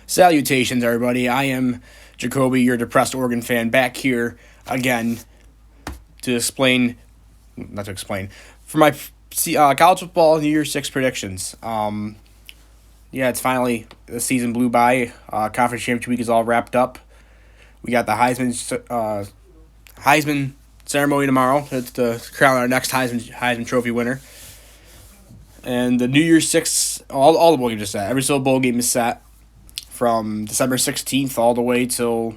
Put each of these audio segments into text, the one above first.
Salutations, everybody. I am Jacoby, your depressed Oregon fan, back here again to not to explain, for my college football New Year's Six predictions. It's finally, the season blew by. Conference Championship Week is all wrapped up. We got the Heisman ceremony tomorrow. It's to crown our next Heisman Trophy winner. And the New Year's Six, all the bowl games are set. Every single bowl game is set from December 16th all the way till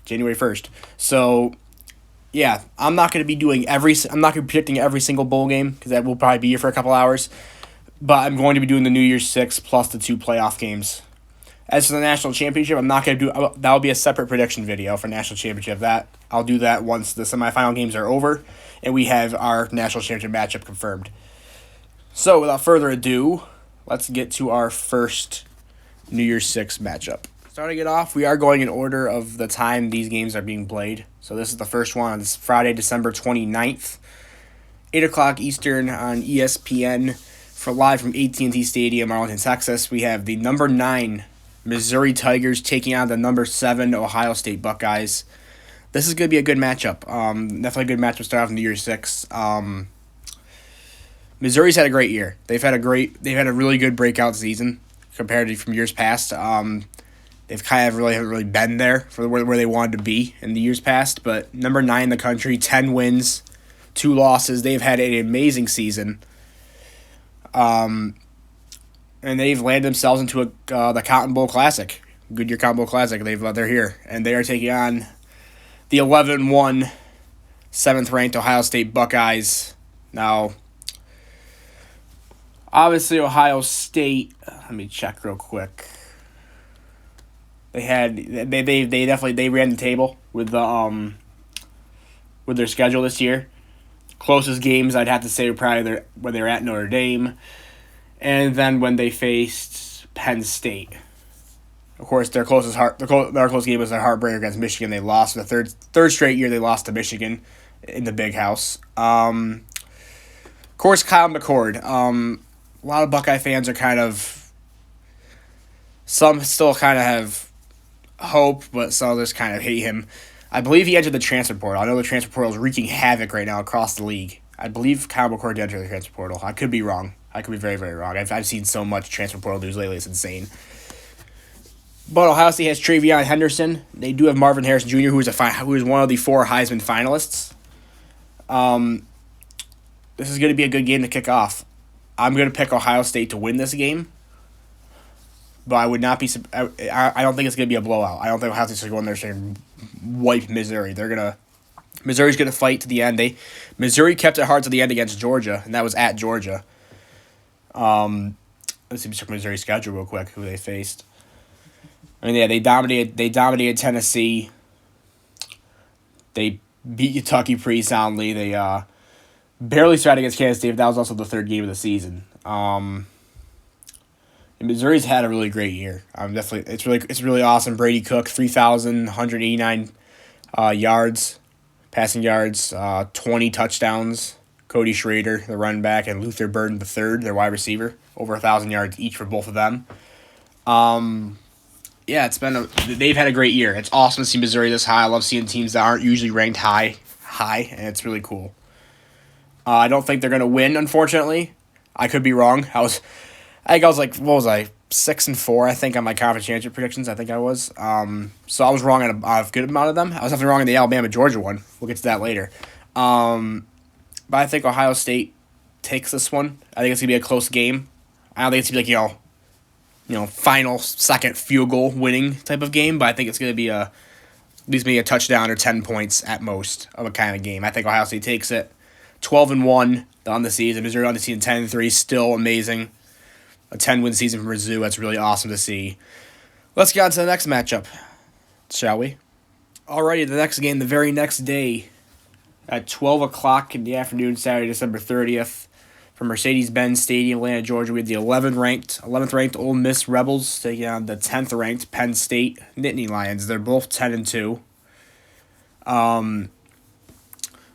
January 1st. So, yeah, I'm not going to be predicting every single bowl game because that will probably be here for a couple hours. But I'm going to be doing the New Year's Six plus the 2 playoff games. As for the national championship, I'm not going to do that. Will be a separate prediction video for national championship. I'll do that once the semifinal games are over and we have our national championship matchup confirmed. So, without further ado, let's get to our first New Year's Six matchup. Starting it off, we are going in order of the time these games are being played. So this is the first one on this Friday, December 29th, 8 o'clock Eastern on ESPN. For live from AT&T Stadium, Arlington, Texas, we have the number 9 Missouri Tigers taking on the number 7 Ohio State Buckeyes. This is going to be a good matchup. Definitely a good matchup to start off in New Year's Six. Missouri's had a great year. They've had a really good breakout season compared to from years past. They've haven't really been there for where they wanted to be in the years past. But number 9 in the country, 10 wins, 2 losses. They've had an amazing season. And they've landed themselves into the Cotton Bowl Classic, Goodyear Cotton Bowl Classic. They're here, and they are taking on the 11-1 7th-ranked Ohio State Buckeyes. Now, obviously, Ohio State. Let me check real quick. They ran the table with their schedule this year. Closest games I'd have to say were probably when they were at Notre Dame, and then when they faced Penn State. Of course, their closest game was their heartbreaker against Michigan. They lost for the third straight year. They lost to Michigan in the Big House. Of course, Kyle McCord. A lot of Buckeye fans are some still kind of have hope, but some others kind of hate him. I believe he entered the transfer portal. I know the transfer portal is wreaking havoc right now across the league. I believe Kyle McCord did enter the transfer portal. I could be wrong. I could be very, very wrong. I've seen so much transfer portal news lately. It's insane. But Ohio State has Travion Henderson. They do have Marvin Harrison Jr., who is one of the 4 Heisman finalists. This is going to be a good game to kick off. I'm going to pick Ohio State to win this game. But I would not be. I don't think it's going to be a blowout. I don't think Ohio State's going to go in there and wipe Missouri. Missouri's going to fight to the end. Missouri kept it hard to the end against Georgia, and that was at Georgia. Let's see, check Missouri's schedule real quick. Who they faced? They dominated Tennessee. They beat Kentucky pretty soundly. They barely started against Kansas State. That was also the 3rd game of the season. Missouri's had a really great year. It's really awesome. Brady Cook, 3,189 yards, passing yards, 20 touchdowns. Cody Schrader, the running back, and Luther Burden III, their wide receiver, over 1,000 yards each for both of them. They've had a great year. It's awesome to see Missouri this high. I love seeing teams that aren't usually ranked high, and it's really cool. I don't think they're going to win, unfortunately. I could be wrong. I was 6-4, I think, on my conference championship predictions. I think I was. So I was wrong on a good amount of them. I was definitely wrong on the Alabama-Georgia one. We'll get to that later. But I think Ohio State takes this one. I think it's going to be a close game. I don't think it's going to be final second field goal winning type of game, but I think it's going to be at least maybe a touchdown or 10 points at most of a kind of game. I think Ohio State takes it. 12-1 on the season. Missouri on the season 10-3, still amazing. A 10-win season for Mizzou. That's really awesome to see. Let's get on to the next matchup, shall we? Alrighty, the next game, the very next day, at 12 o'clock in the afternoon, Saturday, December 30th, from Mercedes-Benz Stadium, Atlanta, Georgia, we have the 11th-ranked Ole Miss Rebels taking on the 10th-ranked Penn State Nittany Lions. They're both 10-2.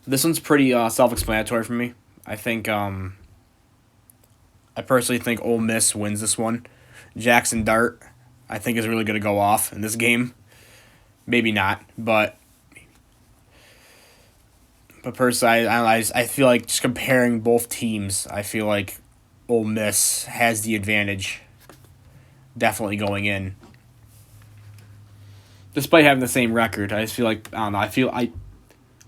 This one's pretty self-explanatory for me. I personally think Ole Miss wins this one. Jackson Dart, I think, is really going to go off in this game. Maybe not, but personally, I feel like just comparing both teams, I feel like Ole Miss has the advantage. Definitely going in, despite having the same record. I just feel like I don't know. I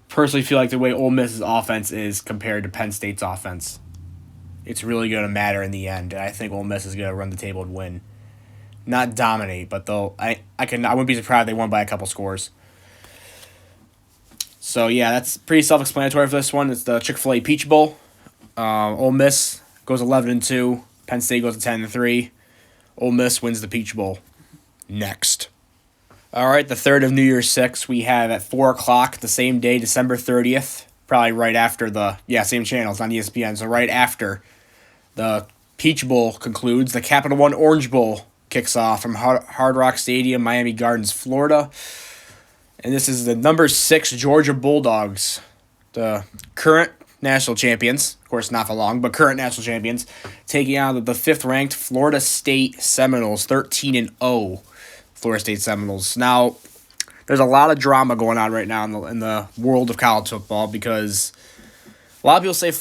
personally feel like the way Ole Miss's offense is compared to Penn State's offense, it's really going to matter in the end. And I think Ole Miss is going to run the table and win, not dominate, but I wouldn't be surprised if they won by a couple scores. So yeah, that's pretty self-explanatory for this one. It's the Chick-fil-A Peach Bowl. Ole Miss goes 11-2. Penn State goes 10-3. Ole Miss wins the Peach Bowl. Next. All right, the third of New Year's Six we have at 4 o'clock the same day, December 30th. Probably right after same channels on ESPN. So right after the Peach Bowl concludes, the Capital One Orange Bowl kicks off from Hard Rock Stadium, Miami Gardens, Florida. And this is the number 6 Georgia Bulldogs, the current national champions, of course not for long, but current national champions, taking on the 5th-ranked Florida State Seminoles, 13-0 Florida State Seminoles. Now, there's a lot of drama going on right now in the world of college football because a lot of people say,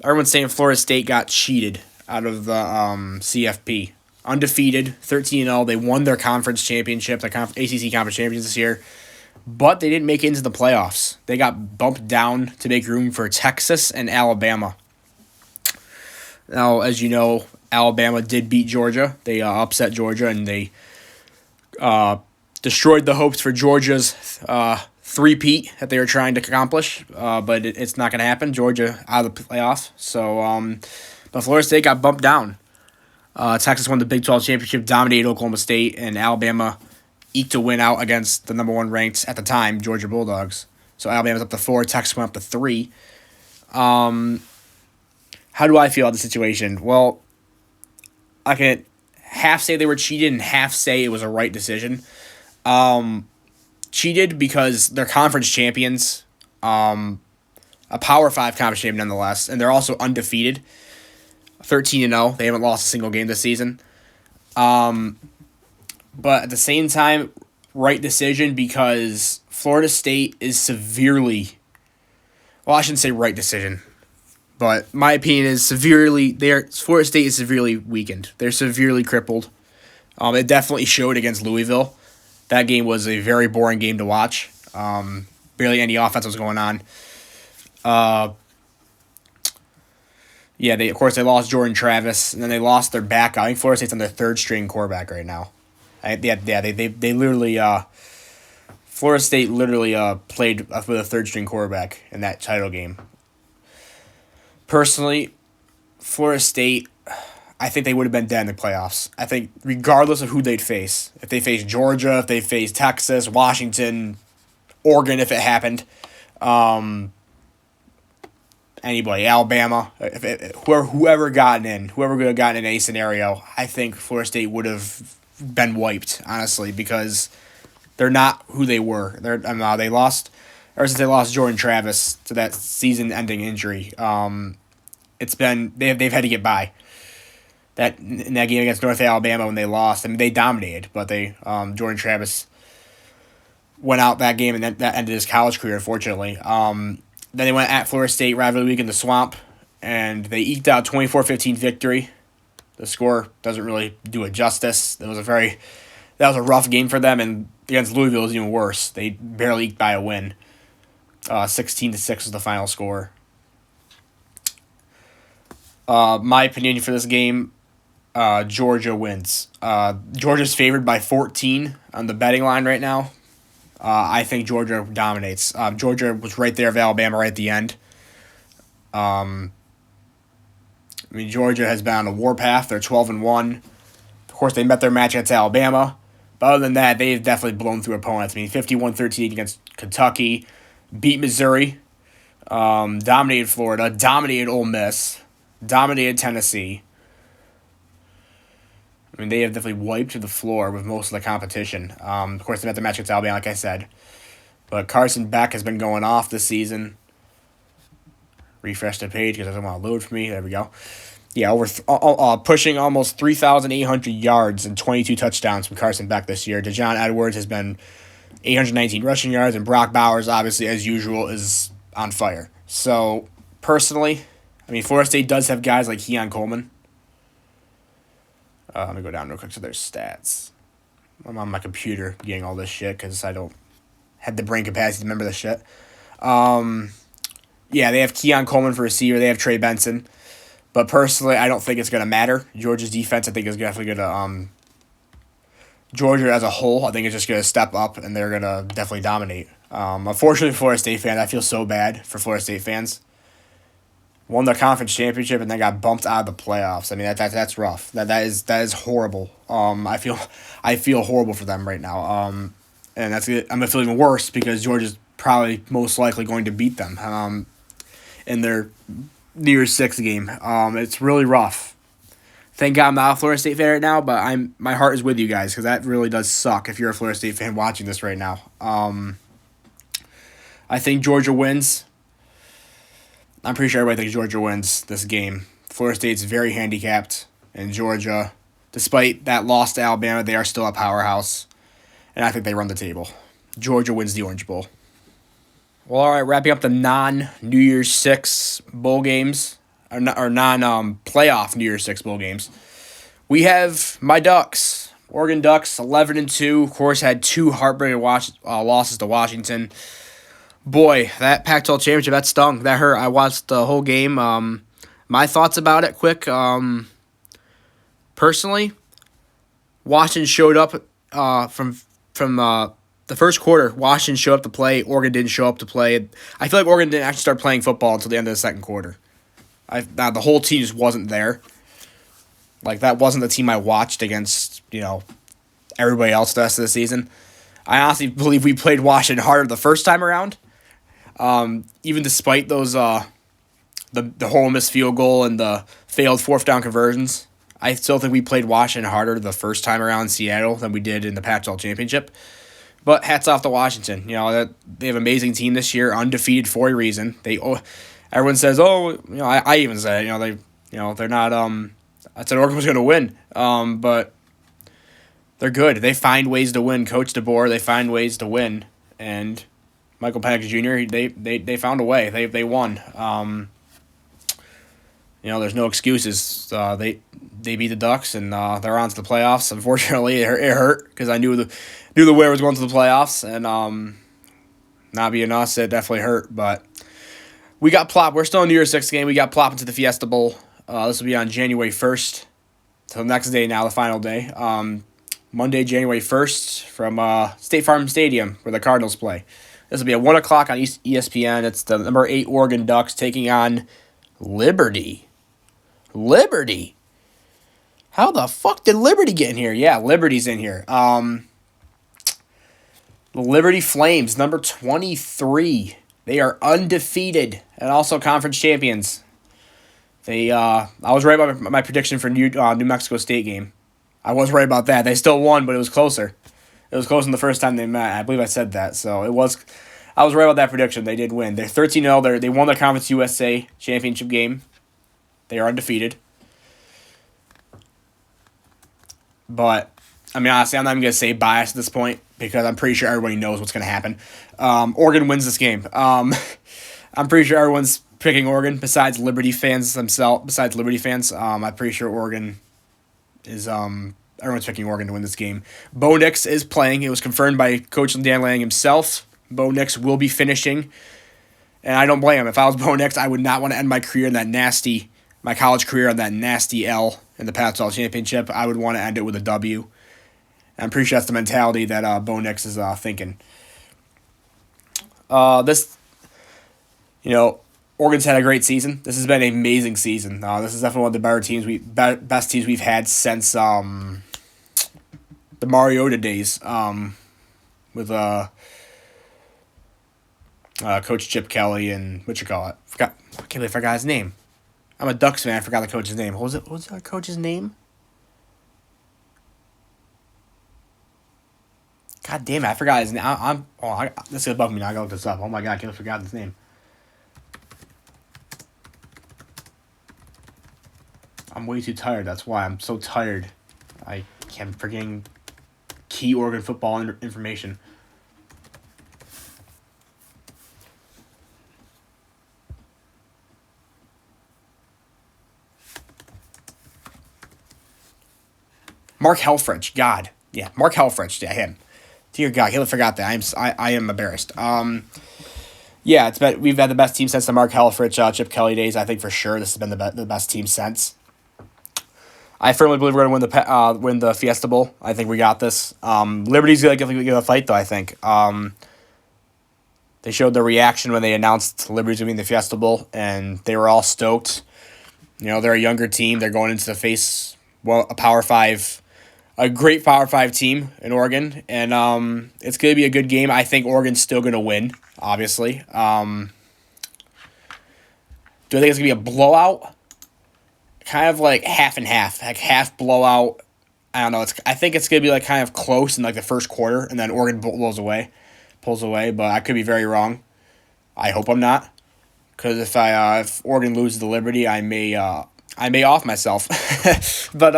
everyone's saying Florida State got cheated out of the CFP. Undefeated, 13-0. They won their conference championship, the ACC conference champions this year, but they didn't make it into the playoffs. They got bumped down to make room for Texas and Alabama. Now, as you know, Alabama did beat Georgia. They upset Georgia, and they destroyed the hopes for Georgia's three-peat that they were trying to accomplish, but it's not going to happen. Georgia out of the playoffs. So, but Florida State got bumped down. Texas won the Big 12 championship, dominated Oklahoma State, and Alabama eked a win out against the number 1 ranked at the time, Georgia Bulldogs. So Alabama's up to 4, Texas went up to 3. How do I feel about the situation? Well, I can half say they were cheated and half say it was a right decision. Cheated because they're conference champions, a Power 5 conference champion nonetheless, and they're also undefeated. 13-0. They haven't lost a single game this season. But at the same time, right decision because Florida State is severely... Well, I shouldn't say right decision. But my opinion is Florida State is severely weakened. They're severely crippled. It definitely showed against Louisville. That game was a very boring game to watch. Barely any offense was going on. Yeah, they lost Jordan Travis, and then they lost their backup. I think Florida State's on their 3rd-string quarterback right now. They literally Florida State literally played with a 3rd-string quarterback in that title game. Personally, Florida State, I think they would have been dead in the playoffs. I think regardless of who they'd face, if they face Georgia, if they face Texas, Washington, Oregon, if it happened. Anybody, Alabama, whoever could have gotten in any scenario, I think Florida State would have been wiped, honestly, because they're not who they were. They lost, ever since they lost Jordan Travis to that season-ending injury. They've had to get by. That in that game against North Alabama when they lost, I mean they dominated, but Jordan Travis went out that game and that ended his college career, unfortunately. Then they went at Florida State rivalry week in the Swamp, and they eked out 24-15 victory. The score doesn't really do it justice. That was a rough game for them, and against Louisville it was even worse. They barely eked by a win. 16-6 was the final score. My opinion for this game, Georgia wins. Georgia's favored by 14 on the betting line right now. I think Georgia dominates. Georgia was right there with Alabama right at the end. Georgia has been on a warpath. They're 12-1. Of course, they met their match against Alabama. But other than that, they've definitely blown through opponents. 51-13 against Kentucky. Beat Missouri. Dominated Florida. Dominated Ole Miss. Dominated Tennessee. They have definitely wiped the floor with most of the competition. Of course, they met the match against Alabama, like I said. But Carson Beck has been going off this season. Refresh the page because it doesn't want to load for me. There we go. Yeah, pushing almost 3,800 yards and 22 touchdowns from Carson Beck this year. DeJohn Edwards has been 819 rushing yards, and Brock Bowers, obviously, as usual, is on fire. So, personally, I mean, Florida State does have guys like Keon Coleman. Let me go down real quick to their stats. I'm on my computer getting all this shit because I don't have the brain capacity to remember this shit. Yeah, they have Keon Coleman for receiver. They have Trey Benson. But personally, I don't think it's going to matter. Georgia's defense, I think, is definitely going to... Georgia as a whole, I think, is just going to step up, and they're going to definitely dominate. Unfortunately, for Florida State fans, I feel so bad for Florida State fans. Won the conference championship and then got bumped out of the playoffs. I mean, that's rough. That is horrible. I feel horrible for them right now. And that's it. I'm gonna feel even worse because Georgia's probably most likely going to beat them. In their New Year's Six game. It's really rough. Thank God I'm not a Florida State fan right now, but my heart is with you guys because that really does suck if you're a Florida State fan watching this right now. I think Georgia wins. I'm pretty sure everybody thinks Georgia wins this game. Florida State's very handicapped, and Georgia, despite that loss to Alabama, they are still a powerhouse, and I think they run the table. Georgia wins the Orange Bowl. Well, all right, wrapping up the non-New Year's Six bowl games, or non-playoff New Year's Six bowl games. We have my Ducks, Oregon Ducks, 11-2. Of course, had two heartbreaking losses to Washington. Boy, that Pac-12 championship, that stung. That hurt. I watched the whole game. My thoughts about it, quick. Personally, Washington showed up from the first quarter. Washington showed up to play. Oregon didn't show up to play. I feel like Oregon didn't actually start playing football until the end of the second quarter. The whole team just wasn't there. Like, that wasn't the team I watched against, everybody else the rest of the season. I honestly believe we played Washington harder the first time around. Even despite those the whole missed field goal and the failed fourth down conversions, I still think we played Washington harder the first time around in Seattle than we did in the Pac-12 championship. But hats off to Washington. They have an amazing team this year, undefeated for a reason. Everyone says, I even said, they're not. I said Oregon was going to win, but they're good. They find ways to win. Coach DeBoer, they find ways to win, and Michael Penix Jr. They found a way. They won. There's no excuses. They beat the Ducks and they're on to the playoffs. Unfortunately, it hurt because I knew the winner was going to the playoffs, and not being us, it definitely hurt. But we got plopped. We're still in New Year's Six game. We got plopped into the Fiesta Bowl. This will be on January 1st. Till next day now, the final day. Monday, January 1st from State Farm Stadium where the Cardinals play. This will be at 1 o'clock on ESPN. It's the number 8 Oregon Ducks taking on Liberty. Liberty? How the fuck did Liberty get in here? Yeah, Liberty's in here. The Liberty Flames, number 23. They are undefeated and also conference champions. I was right about my prediction for New Mexico State game. I was right about that. They still won, but it was closer. It was closer than the first time they met. I believe I said that. So I was right about that prediction. They did win. They're 13-0. They won the Conference USA championship game. They are undefeated. But, honestly, I'm not even going to say bias at this point because I'm pretty sure everybody knows what's going to happen. Oregon wins this game. I'm pretty sure everyone's picking Oregon besides Liberty fans themselves. I'm pretty sure Oregon is... Everyone's picking Oregon to win this game. Bo Nix is playing. It was confirmed by Coach Dan Lanning himself. Bo Nix will be finishing. And I don't blame him. If I was Bo Nix, I would not want to end my college career on that nasty L in the Pac-12 championship. I would want to end it with a W. And I'm pretty sure that's the mentality that Bo Nix is thinking. Oregon's had a great season. This has been an amazing season. This is definitely one of the better teams best teams we've had since the Mariota days with Coach Chip Kelly and I can't believe I forgot his name. I'm a Ducks fan. I forgot the coach's name. What was that coach's name? God damn it! I forgot his name. This is gonna bug me now. I gotta look this up. Oh my god! I can't forgot his name. I'm way too tired. That's why I'm so tired. I can't forgetting key Oregon football information. Mark Helfrich, God, yeah, Mark Helfrich, yeah, him. Dear God, I forgot that. I am embarrassed. Yeah, we've had the best team since the Mark Helfrich, Chip Kelly days. I think for sure this has been the best team since. I firmly believe we're going to win the Fiesta Bowl. I think we got this. Liberty's going to give a fight, though, I think. They showed their reaction when they announced Liberty's going to be in the Fiesta Bowl, and they were all stoked. You know, they're a younger team. They're going into the face, a Power 5, a great Power 5 team in Oregon, and it's going to be a good game. I think Oregon's still going to win, obviously. Do I think it's going to be a blowout? Kind of like half and half, like half blowout. I don't know. I think it's gonna be like kind of close in like the first quarter, and then Oregon pulls away. But I could be very wrong. I hope I'm not, because if Oregon loses to Liberty, I may off myself. But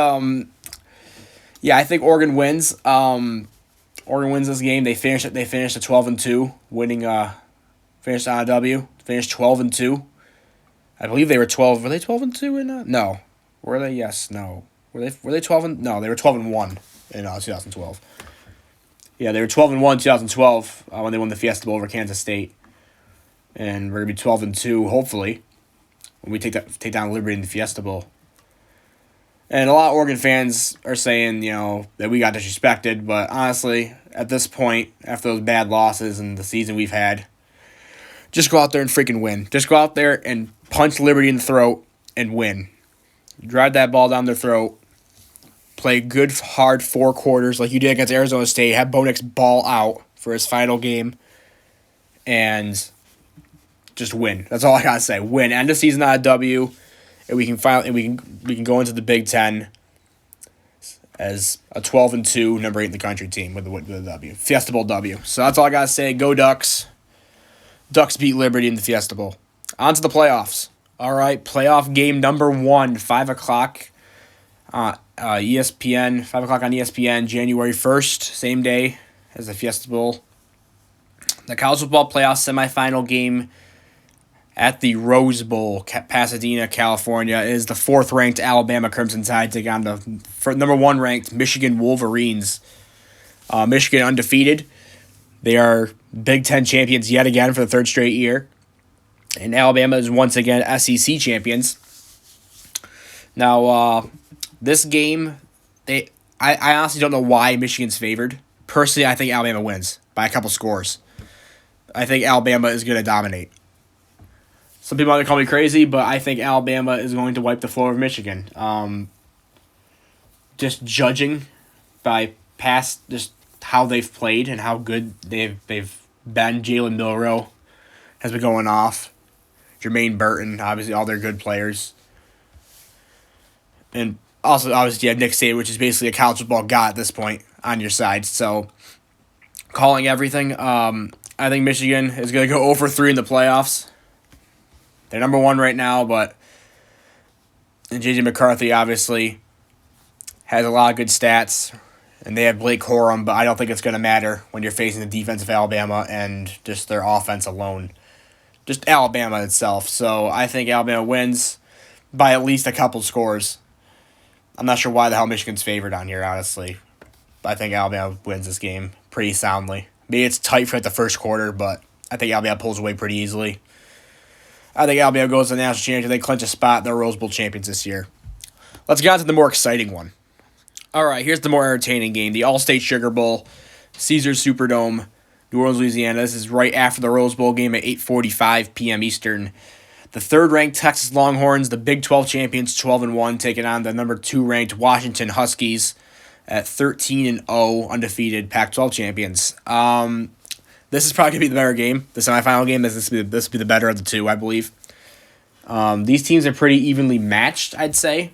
yeah, I think Oregon wins. Oregon wins this game. They finished at 12-2, winning. Finished on a W. Finished 12-2. I believe they were 12. Were they 12-2 in? No. Were they? Yes. No. Were they 12? No, they were 12-1 in 2012. Yeah, they were 12-1 in 2012 when they won the Fiesta Bowl over Kansas State, and we're gonna be 12-2 hopefully when we take down Liberty in the Fiesta Bowl. And a lot of Oregon fans are saying, that we got disrespected, but honestly, at this point, after those bad losses and the season we've had, just go out there and freaking win. Just go out there and punch Liberty in the throat and win. Drive that ball down their throat. Play good, hard 4 quarters like you did against Arizona State. Have Bo Nix ball out for his final game. And just win. That's all I gotta say. Win. End the season on a W. And we can go into the Big Ten as a 12-2, number 8 in the country team with a W. Fiesta Bowl W. So that's all I gotta say. Go Ducks. Ducks beat Liberty in the Fiesta Bowl. On to the playoffs. All right, playoff game number 1, 5 o'clock. ESPN, 5 o'clock on ESPN, January 1st, same day as the Fiesta Bowl. The college football playoff semifinal game at the Rose Bowl, Pasadena, California, is the 4th-ranked Alabama Crimson Tide take on the number 1-ranked Michigan Wolverines. Michigan undefeated. They are Big Ten champions yet again for the 3rd straight year. And Alabama is once again SEC champions. Now, this game, I honestly don't know why Michigan's favored. Personally, I think Alabama wins by a couple scores. I think Alabama is going to dominate. Some people might call me crazy, but I think Alabama is going to wipe the floor of Michigan. Just judging by past, just how they've played and how good they've been. Jalen Milroe has been going off. Jermaine Burton, obviously all their good players. And also, obviously, you have Nick Saban, which is basically a college football god at this point on your side. So, calling everything, I think Michigan is going to go 0-3 in the playoffs. They're number 1 right now, but J.J. McCarthy obviously has a lot of good stats, and they have Blake Corum, but I don't think it's going to matter when you're facing the defense of Alabama and just their offense alone. Just Alabama itself. So I think Alabama wins by at least a couple scores. I'm not sure why the hell Michigan's favored on here, honestly. But I think Alabama wins this game pretty soundly. Maybe it's tight for the first quarter, but I think Alabama pulls away pretty easily. I think Alabama goes to the national championship. They clinch a spot. They're Rose Bowl champions this year. Let's get on to the more exciting one. All right, here's the more entertaining game. The All-State Sugar Bowl, Caesars Superdome, New Orleans, Louisiana. This is right after the Rose Bowl game at 8:45 p.m. Eastern. The 3rd-ranked Texas Longhorns, the Big 12 champions, 12-1, taking on the number 2-ranked Washington Huskies at 13-0, undefeated Pac-12 champions. This is probably going to be the better game. The semifinal game, this will be the better of the two, I believe. These teams are pretty evenly matched, I'd say.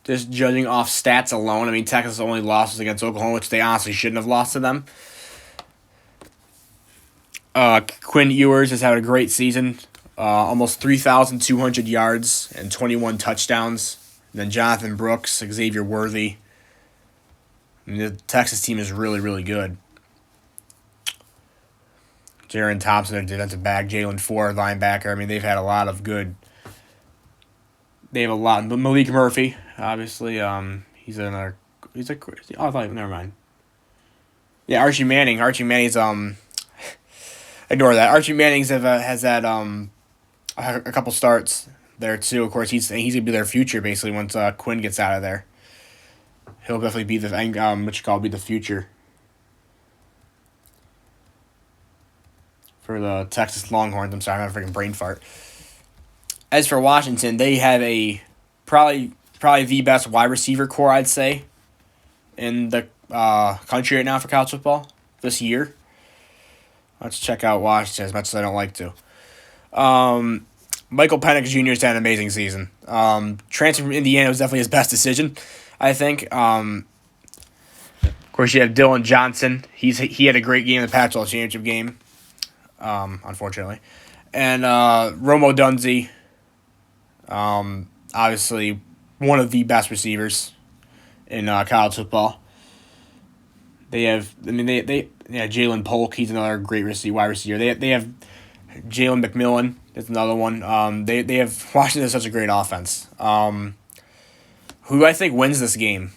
Just judging off stats alone. I mean, Texas only lost against Oklahoma, which they honestly shouldn't have lost to them. Quinn Ewers has had a great season. almost 3,200 yards and 21 touchdowns. And then Jonathan Brooks, Xavier Worthy. I mean, the Texas team is really, really good. Jaron Thompson, their defensive back. Jalen Ford, linebacker. I mean, they've had a lot of good. They have a lot. Malik Murphy, obviously. He's another. He's a. Oh, I thought. Never mind. Yeah, Archie Manning. Archie Manning's Ignore that. Archie Manning's has had a couple starts there too. Of course, he's gonna be their future basically once Quinn gets out of there. He'll definitely be the future for the Texas Longhorns. I'm sorry, I'm having a freaking brain fart. As for Washington, they have a probably the best wide receiver core, I'd say, in the country right now for college football this year. Let's check out Washington as much as I don't like to. Michael Penix Jr. has had an amazing season. Transfer from Indiana was definitely his best decision, I think. Of course, you have Dylan Johnson. He had a great game in the Pac-12 championship game, unfortunately. And Romo Dunze, obviously one of the best receivers in college football. They have, Jalen Polk. He's another great wide receiver. They have Jalen McMillan. That's another one. They have Washington has such a great offense. Who I think wins this game?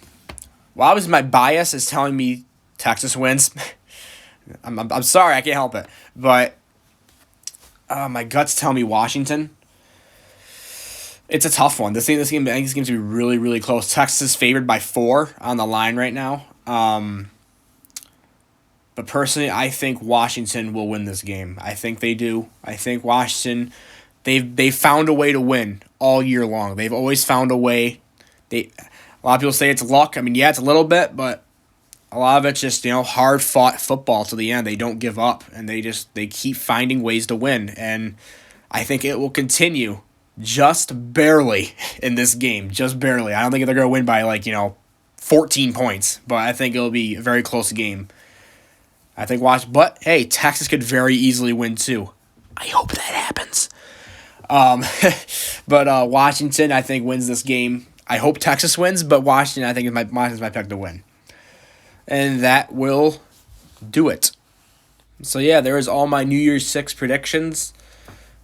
Well, obviously my bias is telling me Texas wins. I'm sorry, I can't help it, but my guts tell me Washington. It's a tough one. I think this game's going to be really, really close. Texas is favored by 4 on the line right now. But personally, I think Washington will win this game. I think they do. I think Washington, they've found a way to win all year long. They've always found a way. A lot of people say it's luck. I mean, yeah, it's a little bit, but a lot of it's just, hard fought football to the end. They don't give up, and they keep finding ways to win. And I think it will continue just barely in this game, just barely. I don't think they're going to win by 14 points, but I think it'll be a very close game. I think but hey, Texas could very easily win too. I hope that happens. But Washington, I think, wins this game. I hope Texas wins, but Washington, I think, Washington's my pick to win. And that will do it. So yeah, there is all my New Year's 6 predictions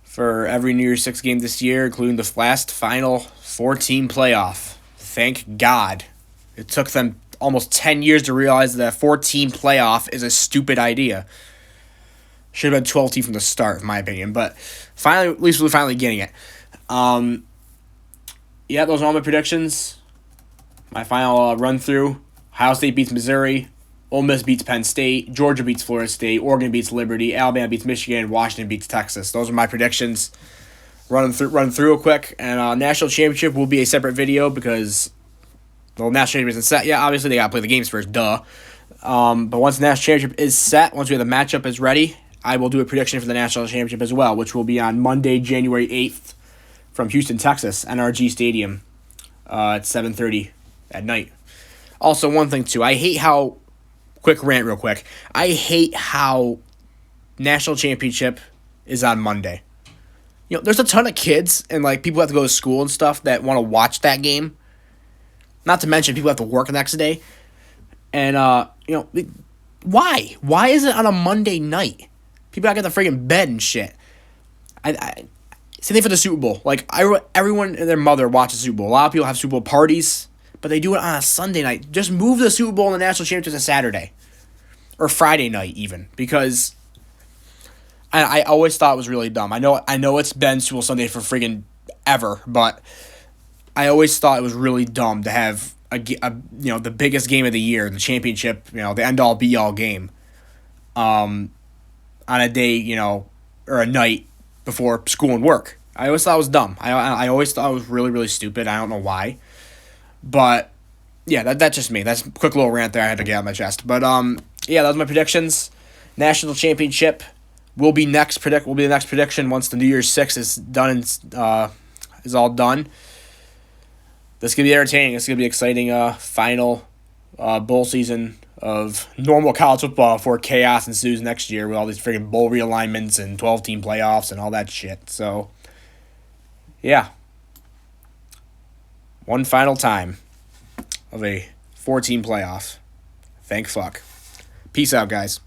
for every New Year's 6 game this year, including the last final 4-team playoff. Thank God. It took them almost 10 years to realize that a 4-team playoff is a stupid idea. Should have been 12-team from the start, in my opinion. But finally, at least we're finally getting it. Yeah, those are all my predictions. My final run-through. Ohio State beats Missouri. Ole Miss beats Penn State. Georgia beats Florida State. Oregon beats Liberty. Alabama beats Michigan. Washington beats Texas. Those are my predictions. Run through real quick. And national championship will be a separate video because the national championship isn't set yet. Obviously, they got to play the games first. Duh. But once the national championship is set, once we have the matchup is ready, I will do a prediction for the national championship as well, which will be on Monday, January 8th from Houston, Texas, NRG Stadium at 7:30 at night. Also, one thing, too. I hate how... Quick rant real quick. I hate how national championship is on Monday. There's a ton of kids and people have to go to school and stuff that want to watch that game. Not to mention people have to work the next day. And, why? Why is it on a Monday night? People gotta get the friggin' bed and shit. Same thing for the Super Bowl. Everyone and their mother watches the Super Bowl. A lot of people have Super Bowl parties, but they do it on a Sunday night. Just move the Super Bowl and the national championship to Saturday. Or Friday night, even. Because I always thought it was really dumb. I know it's been Super Bowl Sunday for friggin' ever, but I always thought it was really dumb to have the biggest game of the year, the championship, the end-all be-all game, on a day, or a night before school and work. I always thought it was dumb. I always thought it was really, really stupid. I don't know why. But, yeah, that's just me. That's a quick little rant there I had to get on my chest. But, yeah, those are my predictions. National championship will be the next prediction once the New Year's 6 is done and is all done. This is going to be entertaining. It's going to be exciting final bowl season of normal college football before chaos ensues next year with all these freaking bowl realignments and 12-team playoffs and all that shit. So, yeah. One final time of a 14 playoff. Thank fuck. Peace out, guys.